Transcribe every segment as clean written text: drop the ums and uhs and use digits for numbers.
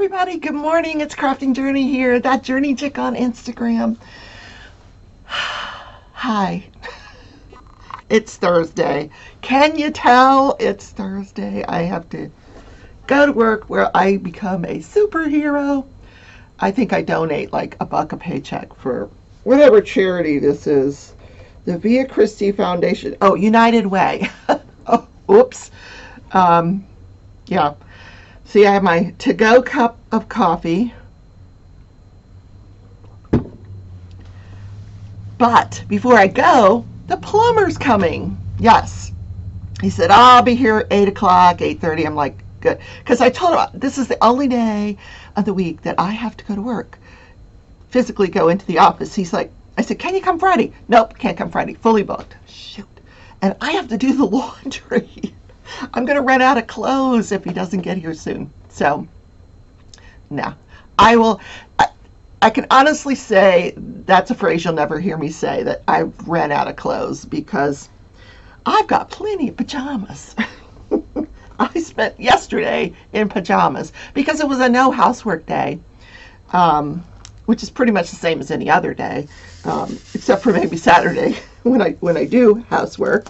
everybody. Good morning. It's Crafting Journey here. That Journey Chick on Instagram. Hi. It's Thursday. Can you tell it's Thursday? I have to go to work where I become a superhero. I think I donate like $1 a paycheck for whatever charity this is. The Via Christi Foundation. Oh, United Way. Oh, oops. Yeah. See, I have my to-go cup of coffee. But before I go, the plumber's coming. Yes. He said, I'll be here at 8 o'clock, 8:30. I'm like, good. Because I told him this is the only day of the week that I have to go to work, physically go into the office. He's like, I said, can you come Friday? Nope, can't come Friday. Fully booked. Shoot. And I have to do the laundry. I'm going to run out of clothes if he doesn't get here soon. So, no. I will. I can honestly say that's a phrase you'll never hear me say, that I ran out of clothes, because I've got plenty of pajamas. I spent yesterday in pajamas because it was a no housework day, which is pretty much the same as any other day, except for maybe Saturday when I do housework.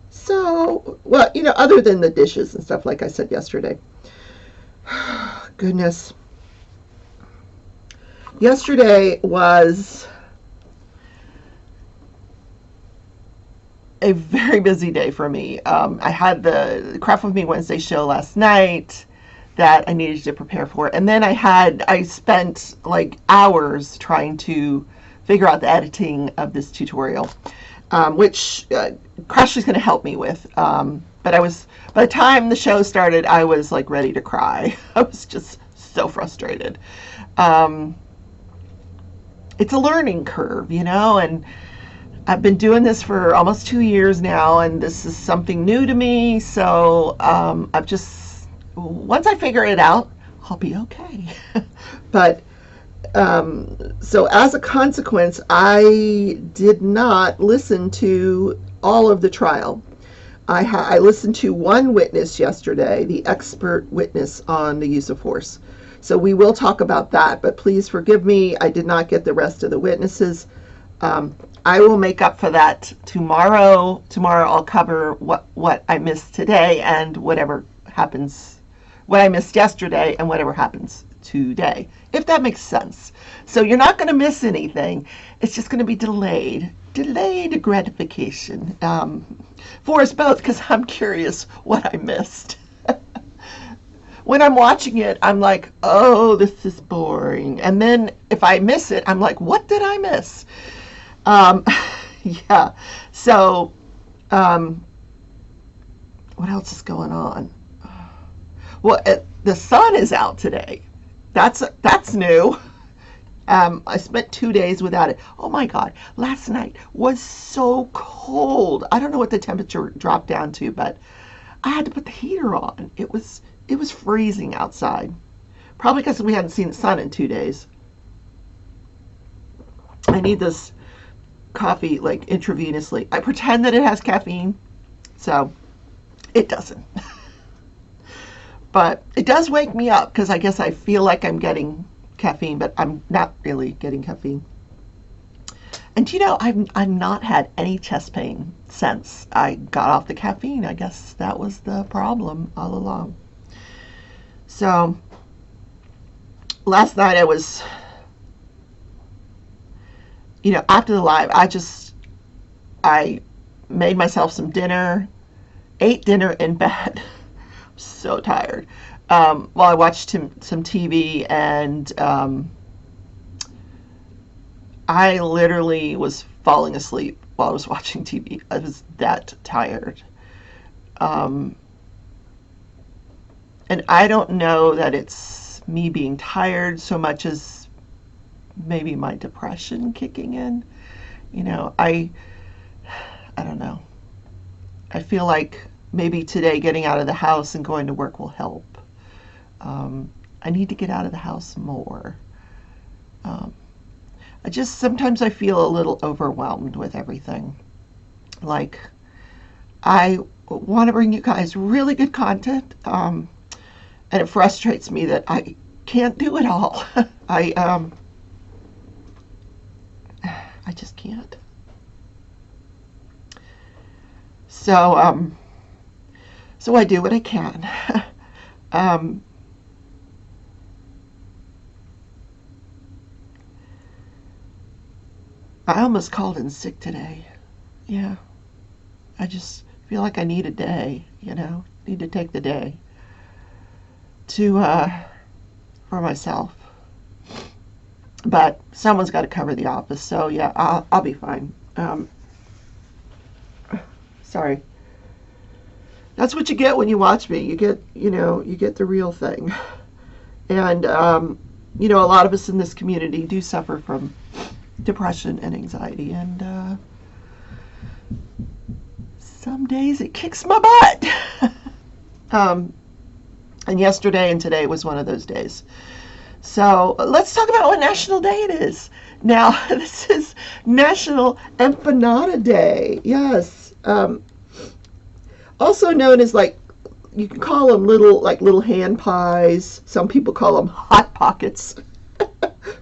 So, well, other than the dishes and stuff, like I said yesterday. Goodness. Yesterday was a very busy day for me. I had the Craft With Me Wednesday show last night that I needed to prepare for. And then I spent like hours trying to figure out the editing of this tutorial, which Crashly's going to help me with. But by the time the show started, I was like ready to cry. I was just so frustrated. It's a learning curve, and I've been doing this for almost 2 years now, and this is something new to me. So once I figure it out, I'll be okay. But so as a consequence, I did not listen to all of the trial. I listened to one witness yesterday, the expert witness on the use of force. So we will talk about that, but please forgive me. I did not get the rest of the witnesses. I will make up for that tomorrow. Tomorrow I'll cover what I missed today and what I missed yesterday and whatever happens today, if that makes sense. So you're not going to miss anything. It's just going to be delayed gratification for us both, because I'm curious what I missed. When I'm watching it, I'm like, oh, this is boring. And then if I miss it, I'm like, what did I miss? Yeah. So, what else is going on? Well, the sun is out today. That's new. I spent 2 days without it. Oh my God. Last night was so cold. I don't know what the temperature dropped down to, but I had to put the heater on. It was freezing outside. Probably because we hadn't seen the sun in 2 days. I need this coffee like intravenously. I pretend that it has caffeine, so it doesn't. But it does wake me up, because I guess I feel like I'm getting caffeine, but I'm not really getting caffeine. And I've not had any chest pain since I got off the caffeine. I guess that was the problem all along. So last night I was, after the live, I made myself some dinner, ate dinner in bed. I'm so tired. While I watched some TV, and I literally was falling asleep while I was watching TV. I was that tired. And I don't know that it's me being tired so much as maybe my depression kicking in. I don't know. I feel like maybe today getting out of the house and going to work will help. I need to get out of the house more. Sometimes I feel a little overwhelmed with everything. Like, I want to bring you guys really good content, and And it frustrates me that I can't do it all. I I just can't. So so I do what I can. um, I almost called in sick today. Yeah, I just feel like I need a day. Need to take the day to for myself. But someone's got to cover the office, so yeah, I'll be fine. Sorry. That's what you get when you watch me. You get the real thing. And a lot of us in this community do suffer from depression and anxiety, and some days it kicks my butt. And yesterday and today was one of those days. So let's talk about what national day it is. Now, this is National Empanada Day. Yes. Also known as, like, you can call them little hand pies. Some people call them hot pockets,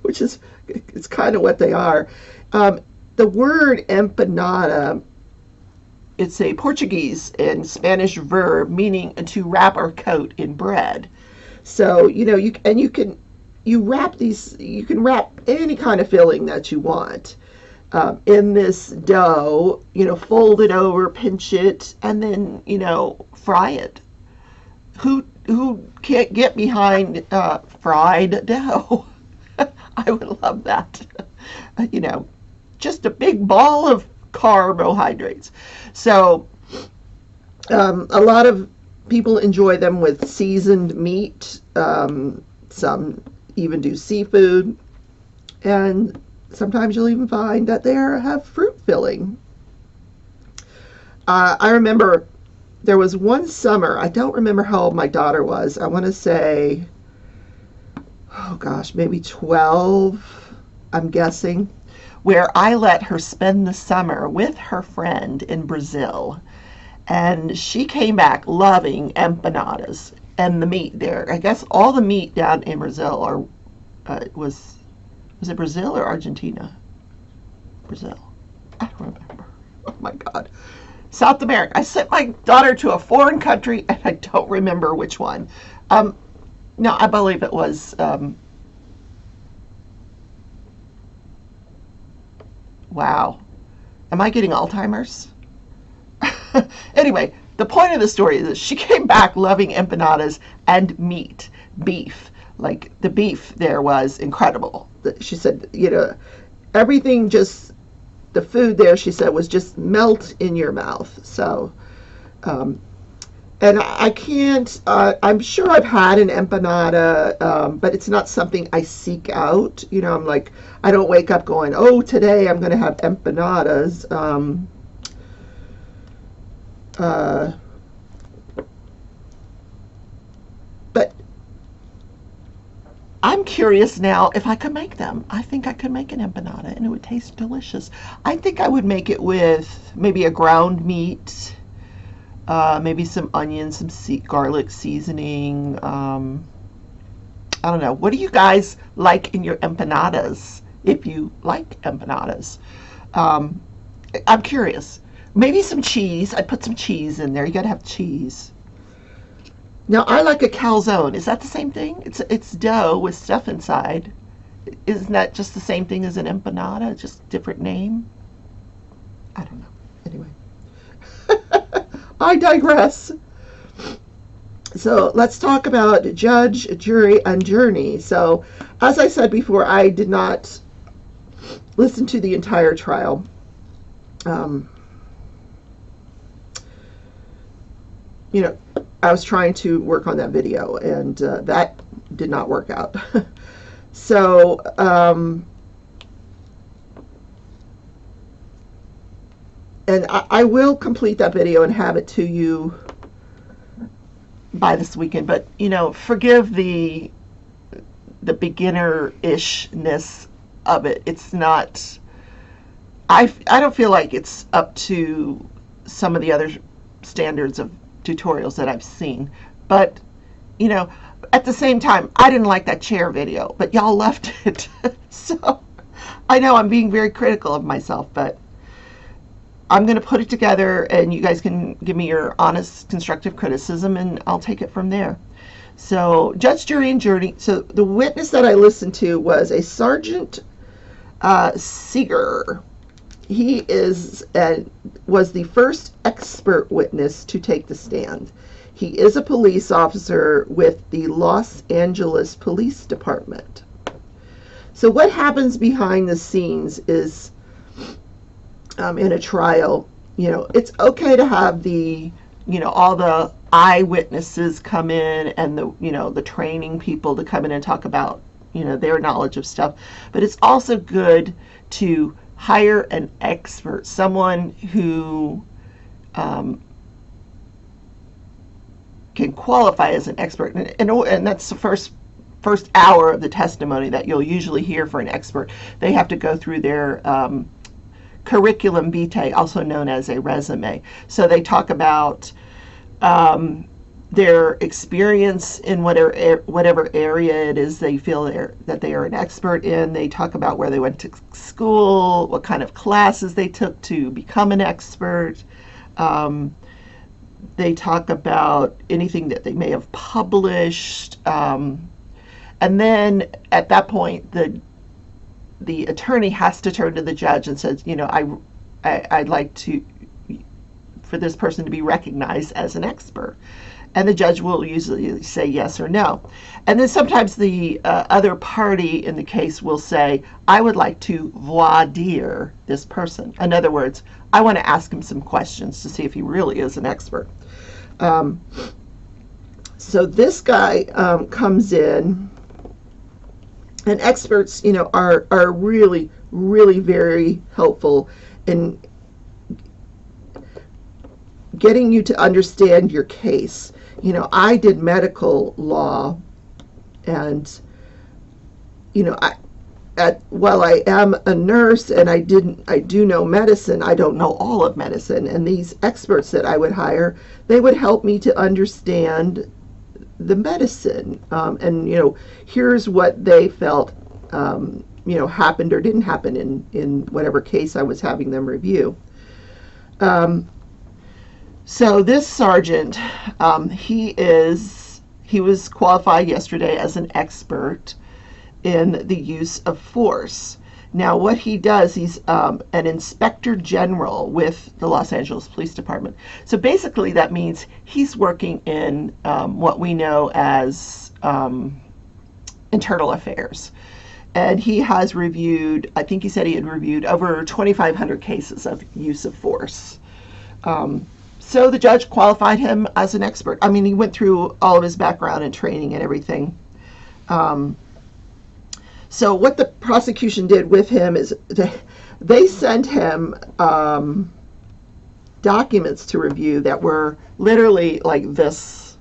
which is, it's kind of what they are. The word empanada, it's a Portuguese and Spanish verb meaning to wrap or coat in bread. So, you can wrap these, you can wrap any kind of filling that you want in this dough, fold it over, pinch it, and then, fry it. Who can't get behind fried dough? I would love that. Just a big ball of carbohydrates. So a lot of people enjoy them with seasoned meat. Some even do seafood, and sometimes you'll even find that they have fruit filling. I remember there was one summer, I don't remember how old my daughter was. I want to say, oh gosh, maybe 12, I'm guessing, where I let her spend the summer with her friend in Brazil. And she came back loving empanadas and the meat there. I guess all the meat down in Brazil was it Brazil or Argentina? Brazil. I don't remember. Oh my God. South America. I sent my daughter to a foreign country and I don't remember which one. No, I believe it was wow. Am I getting Alzheimer's? Anyway, the point of the story is that she came back loving empanadas and meat, beef. Like, the beef there was incredible. She said, everything just, the food there, she said, was just melt in your mouth. So, and I can't, I'm sure I've had an empanada, but it's not something I seek out. I'm like, I don't wake up going, oh, today I'm going to have empanadas. But I'm curious now if I could make them. I think I could make an empanada and it would taste delicious. I think I would make it with maybe a ground meat, maybe some onions, some garlic seasoning. I don't know. What do you guys like in your empanadas, if you like empanadas? I'm curious. Maybe some cheese. I'd put some cheese in there. You gotta have cheese. Now, I like a calzone. Is that the same thing? It's dough with stuff inside. Isn't that just the same thing as an empanada? Just different name? I don't know. Anyway. I digress. So let's talk about judge, jury, and journey. So, as I said before, I did not listen to the entire trial. I was trying to work on that video, and that did not work out. So, and I will complete that video and have it to you by this weekend. But, forgive the beginner-ishness of it. It's not, I don't feel like it's up to some of the other standards of tutorials that I've seen, but at the same time, I didn't like that chair video, but y'all left it. So I know I'm being very critical of myself, but I'm going to put it together and you guys can give me your honest, constructive criticism and I'll take it from there. So, judge, jury, and jury. So, the witness that I listened to was a Sergeant Seeger. He was the first expert witness to take the stand. He is a police officer with the Los Angeles Police Department. So what happens behind the scenes is, in a trial, it's okay to have all the eyewitnesses come in and the training people to come in and talk about, their knowledge of stuff. But it's also good to hire an expert, someone who can qualify as an expert, and that's the first hour of the testimony that you'll usually hear for an expert. They have to go through their curriculum vitae, also known as a resume. So they talk about their experience in whatever area it is they feel that they are an expert in. They talk about where they went to school, what kind of classes they took to become an expert. They talk about anything that they may have published. And then at that point, the attorney has to turn to the judge and says, I'd like for this person to be recognized as an expert. And the judge will usually say yes or no. And then sometimes the other party in the case will say, I would like to voir dire this person. In other words, I want to ask him some questions to see if he really is an expert. So this guy comes in, and experts, are really, really very helpful in getting you to understand your case. I did medical law, and while I am a nurse and I do know medicine, I don't know all of medicine. And these experts that I would hire, they would help me to understand the medicine, and here's what they felt happened or didn't happen in whatever case I was having them review. So this sergeant, he was qualified yesterday as an expert in the use of force. Now, what he does, he's an inspector general with the Los Angeles Police Department. So basically that means he's working in what we know as internal affairs. And he has reviewed, I think he said he had reviewed over 2,500 cases of use of force. So the judge qualified him as an expert. I mean, he went through all of his background and training and everything. So what the prosecution did with him is they sent him documents to review that were literally like this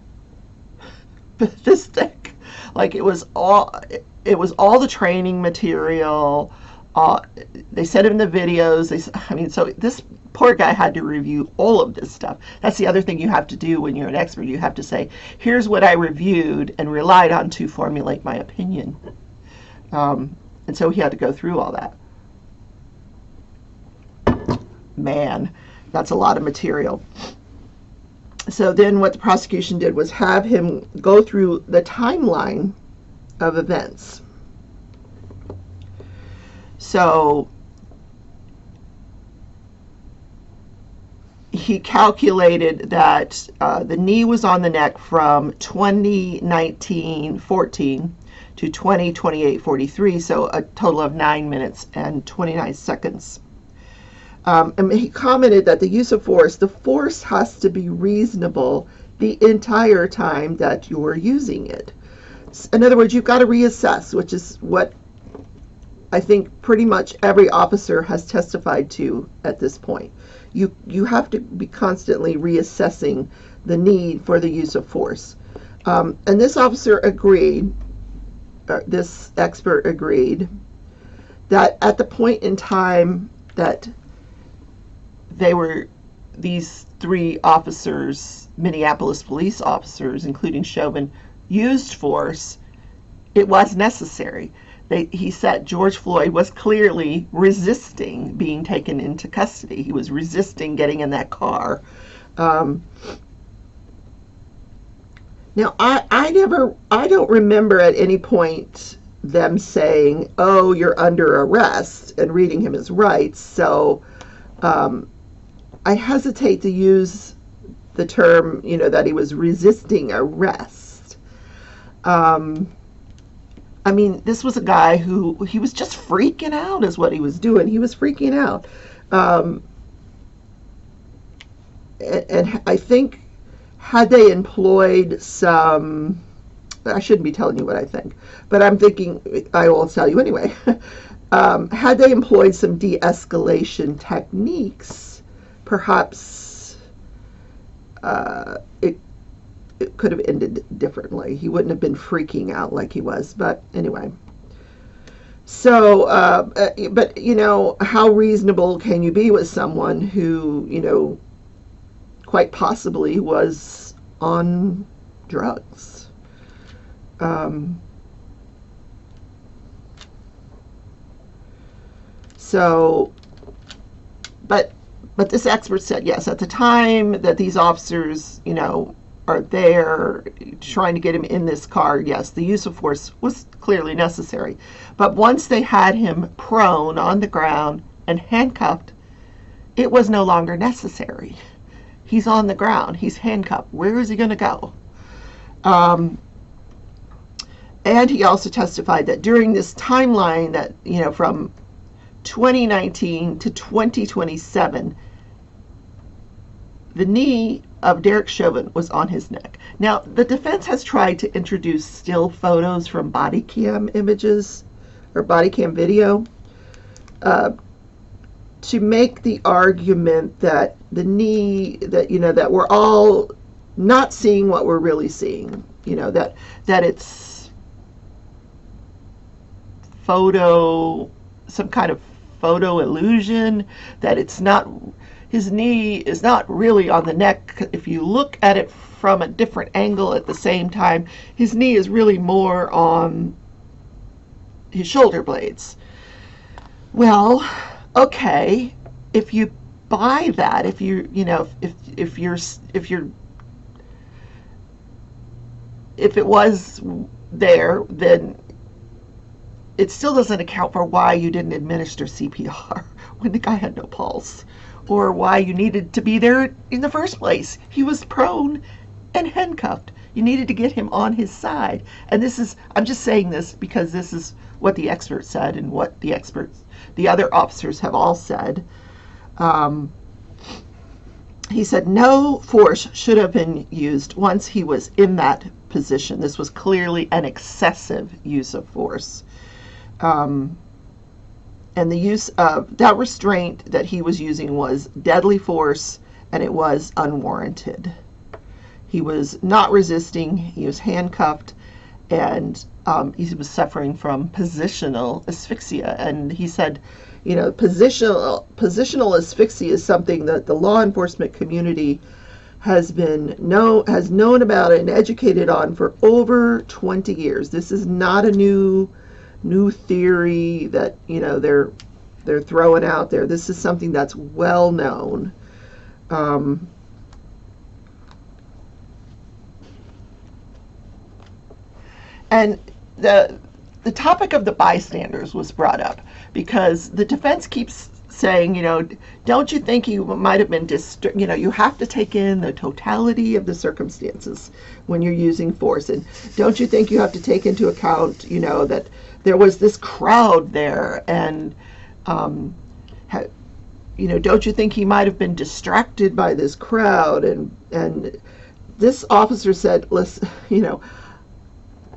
thick. Like it was all the training material. They sent him the videos. So this poor guy had to review all of this stuff. That's the other thing you have to do when you're an expert. You have to say, here's what I reviewed and relied on to formulate my opinion. And so he had to go through all that. Man, that's a lot of material. So then what the prosecution did was have him go through the timeline of events. So he calculated that the knee was on the neck from 20:19:14 to 20:28:43, so a total of 9 minutes and 29 seconds. And he commented that the use of force, the force has to be reasonable the entire time that you're using it. In other words, you've got to reassess, which is what I think pretty much every officer has testified to at this point. You have to be constantly reassessing the need for the use of force. And this officer agreed, this expert agreed, that at the point in time that these three officers, Minneapolis police officers, including Chauvin, used force, it was necessary. He said George Floyd was clearly resisting being taken into custody. He was resisting getting in that car. Um, Now, I don't remember at any point them saying, "Oh, you're under arrest," and reading him his rights. So, um, I hesitate to use the term, that he was resisting arrest. Um, I mean, this was a guy who he was just freaking out, is what he was doing. He was freaking out. Um, and I think had they employed some, I shouldn't be telling you what I think, but I'm thinking, I will tell you anyway. Had they employed some de-escalation techniques, perhaps it could have ended differently. He wouldn't have been freaking out like he was. But anyway. So, but how reasonable can you be with someone who, quite possibly was on drugs? So, but this expert said, yes, at the time that these officers, are there trying to get him in this car, yes, the use of force was clearly necessary. But once they had him prone on the ground and handcuffed, it was no longer necessary. He's on the ground. He's handcuffed. Where is he going to go? And he also testified that during this timeline that, from 2019 to 2027, the knee of Derek Chauvin was on his neck. Now, the defense has tried to introduce still photos from body cam images or body cam video to make the argument that the knee, that we're all not seeing what we're really seeing, that it's some kind of photo illusion, that it's not, his knee is not really on the neck. If you look at it from a different angle at the same time, his knee is really more on his shoulder blades. Well, okay, if you buy that, if it was there, then it still doesn't account for why you didn't administer CPR when the guy had no pulse, or why you needed to be there in the first place. He was prone and handcuffed. You needed to get him on his side. And I'm just saying this because this is what the expert said and what the other officers have all said. He said no force should have been used once he was in that position. This was clearly an excessive use of force. And the use of that restraint that he was using was deadly force, and it was unwarranted. He was not resisting. He was handcuffed, and he was suffering from positional asphyxia. And he said, positional asphyxia is something that the law enforcement community has known about and educated on for over 20 years. This is not a new theory that they're throwing out there. This is something that's well known. And the topic of the bystanders was brought up because the defense keeps saying, don't you think you might have been you have to take in the totality of the circumstances when you're using force, and don't you think you have to take into account, that there was this crowd there, and don't you think he might have been distracted by this crowd? And this officer said, listen,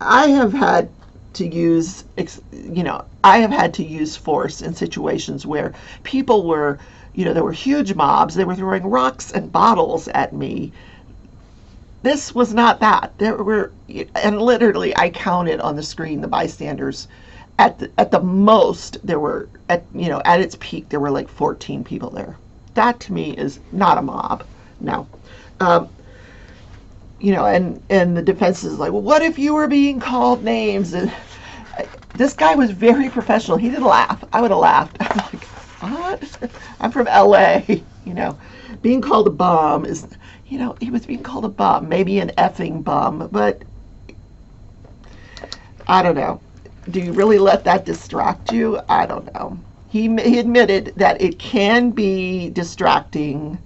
I have had to use force in situations where people were, there were huge mobs, they were throwing rocks and bottles at me. This was not that. There were, and literally I counted on the screen the bystanders. At the most, there were, at its peak, there were like 14 people there. That to me is not a mob. No. and the defense is like, well, what if you were being called names? And this guy was very professional. He didn't laugh. I would have laughed. I'm like, what? I'm from LA. Being called a bum is, he was being called a bum, maybe an effing bum, but I don't know. Do you really let that distract you? I don't know. He admitted that it can be distracting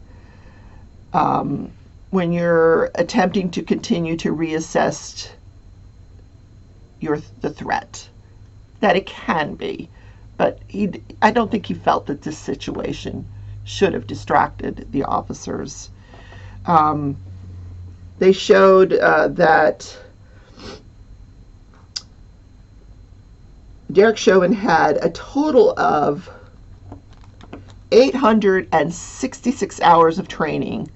when you're attempting to continue to reassess the threat. That it can be, but I don't think he felt that this situation should have distracted the officers. They showed that Derek Chauvin had a total of 866 hours of training,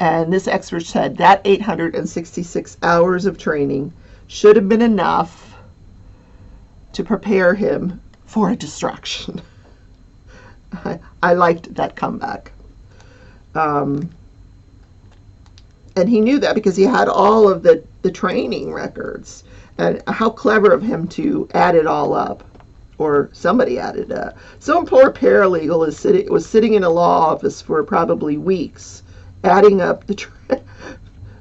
and this expert said that 866 hours of training should have been enough to prepare him for a distraction. I liked that comeback. And he knew that because he had all of the training records. And how clever of him to add it all up. Or somebody added it up. Some poor paralegal was sitting in a law office for probably weeks, adding up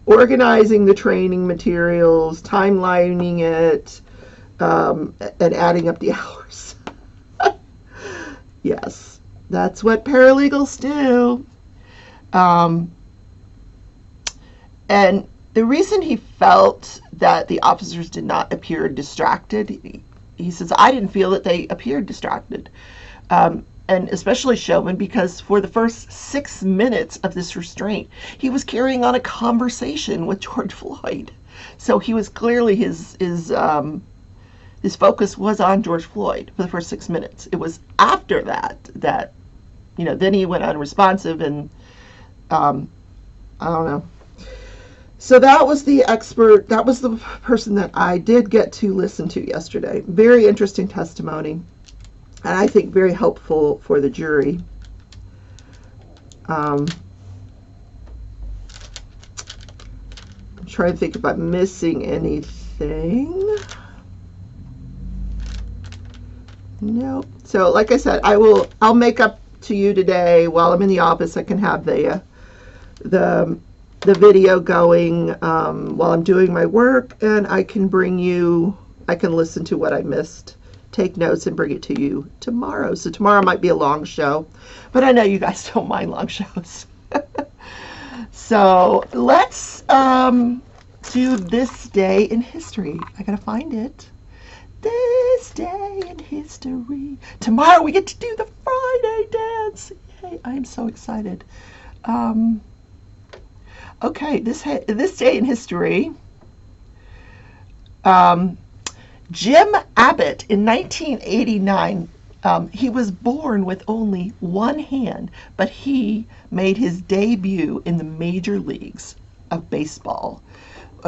organizing the training materials, timelining it, and adding up the hours. Yes, that's what paralegals do. And the reason he felt that the officers did not appear distracted, he says, I didn't feel that they appeared distracted. And especially Chauvin, because for the first 6 minutes of this restraint, he was carrying on a conversation with George Floyd. So he was clearly, his focus was on George Floyd for the first 6 minutes. It was after that, then he went unresponsive and, I don't know. So that was the expert, that was the person that I did get to listen to yesterday. Very interesting testimony, and I think very helpful for the jury. I'm trying to think if I'm missing anything. Nope. So like I said, I'll make up to you today while I'm in the office. I can have the video going while I'm doing my work, and I can listen to what I missed, take notes, and bring it to you tomorrow. So tomorrow might be a long show, but I know you guys don't mind long shows. So let's do this day in history. I gotta find it. This day in history. Tomorrow we get to do the Friday dance. Yay, I am so excited. Okay, this day in history, Jim Abbott in 1989, he was born with only one hand, but he made his debut in the major leagues of baseball.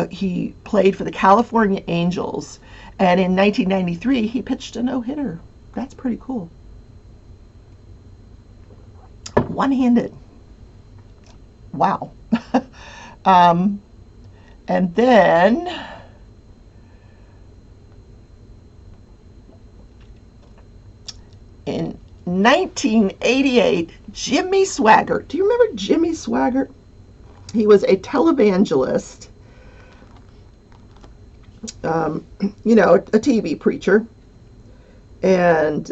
He played for the California Angels, and in 1993, he pitched a no-hitter. That's pretty cool. One-handed. Wow. And then in 1988, Jimmy Swaggart. Do you remember Jimmy Swaggart? He was a televangelist, a TV preacher, and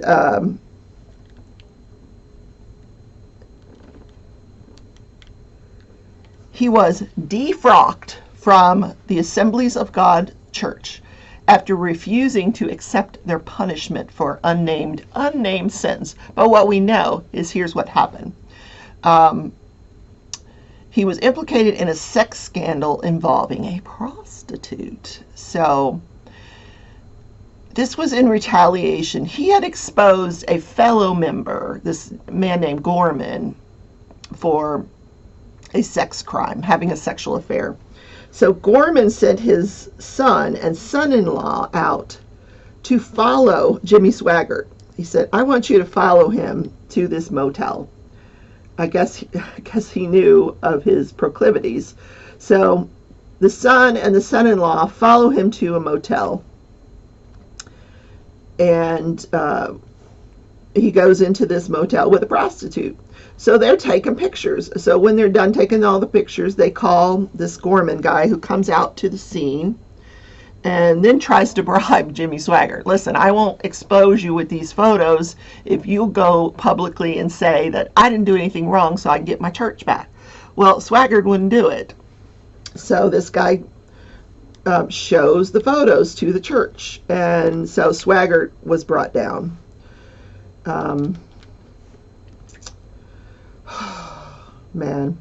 he was defrocked from the Assemblies of God Church after refusing to accept their punishment for unnamed sins. But what we know is here's what happened. He was implicated in a sex scandal involving a prostitute. So this was in retaliation. He had exposed a fellow member, this man named Gorman, for a sex crime, having a sexual affair. So Gorman sent his son and son-in-law out to follow Jimmy Swaggart. He said, I want you to follow him to this motel. I guess he knew of his proclivities. So the son and the son-in-law follow him to a motel, and he goes into this motel with a prostitute. So they're taking pictures. So when they're done taking all the pictures, they call this Gorman guy who comes out to the scene and then tries to bribe Jimmy Swaggart. Listen, I won't expose you with these photos if you go publicly and say that I didn't do anything wrong so I can get my church back. Well, Swaggart wouldn't do it. So this guy shows the photos to the church, and so Swaggart was brought down. Man,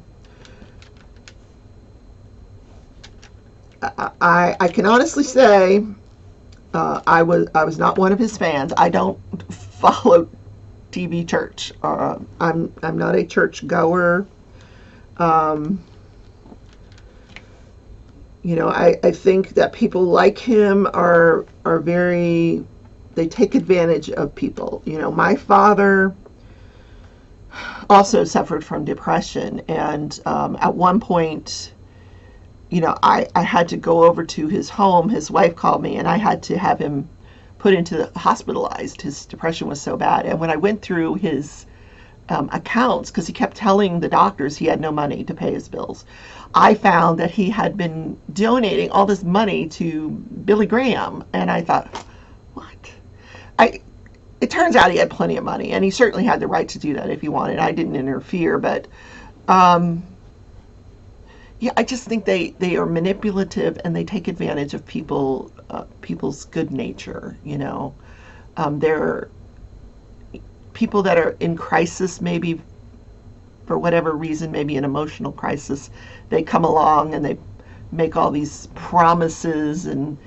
I can honestly say I was not one of his fans. I don't follow TV church. I'm not a church goer. You know, I think that people like him are very, they take advantage of people. You know, my father also suffered from depression, and at one point, you know, I had to go over to his home. His wife called me, and I had to have him put into the hospitalized. His depression was so bad. And when I went through his accounts, because he kept telling the doctors he had no money to pay his bills, I found that he had been donating all this money to Billy Graham. And I thought, what? It turns out he had plenty of money, and he certainly had the right to do that if he wanted. I didn't interfere, but yeah, I just think they are manipulative, and they take advantage of people's good nature. You know, they're people that are in crisis, maybe for whatever reason, maybe an emotional crisis. They come along and they make all these promises, and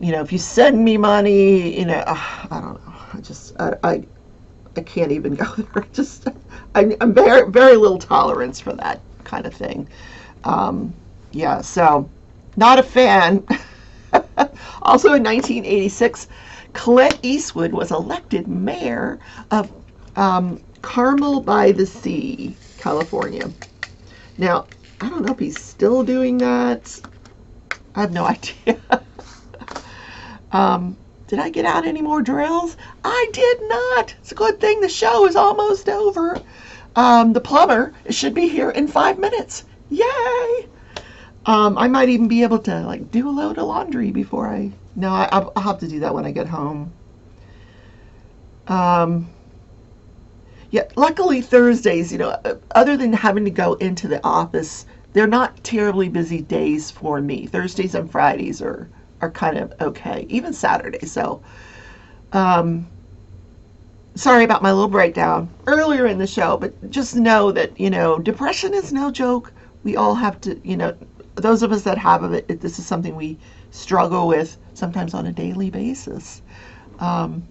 you know, if you send me money, you know, I don't know. I can't even go there. I'm very little tolerance for that kind of thing. Yeah, so not a fan. Also in 1986, Clint Eastwood was elected mayor of Carmel by the Sea, California. Now, I don't know if he's still doing that. I have no idea. Did I get out any more drills? I did not. It's a good thing the show is almost over. The plumber should be here in 5 minutes. Yay! I might even be able to like do a load of laundry before I'll have to do that when I get home. Yeah, luckily Thursdays, you know, other than having to go into the office, they're not terribly busy days for me. Thursdays and Fridays are kind of okay, even Saturday. So, sorry about my little breakdown earlier in the show, but just know that, you know, depression is no joke. We all have to, you know, those of us that have it, this is something we struggle with sometimes on a daily basis. It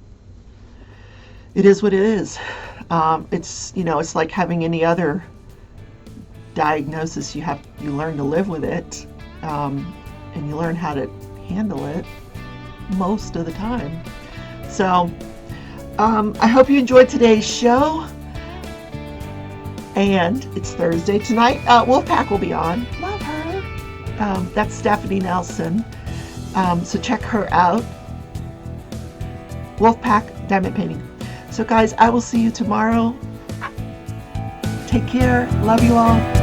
is what it is. It's, you know, it's like having any other diagnosis. You learn to live with it, and you learn how to handle it most of the time. So I hope you enjoyed today's show, and it's Thursday tonight. Wolfpack will be on. Love her. That's Stephanie Nelson, so check her out. Wolfpack Diamond Painting. So guys, I will see you tomorrow. Take care. Love you all.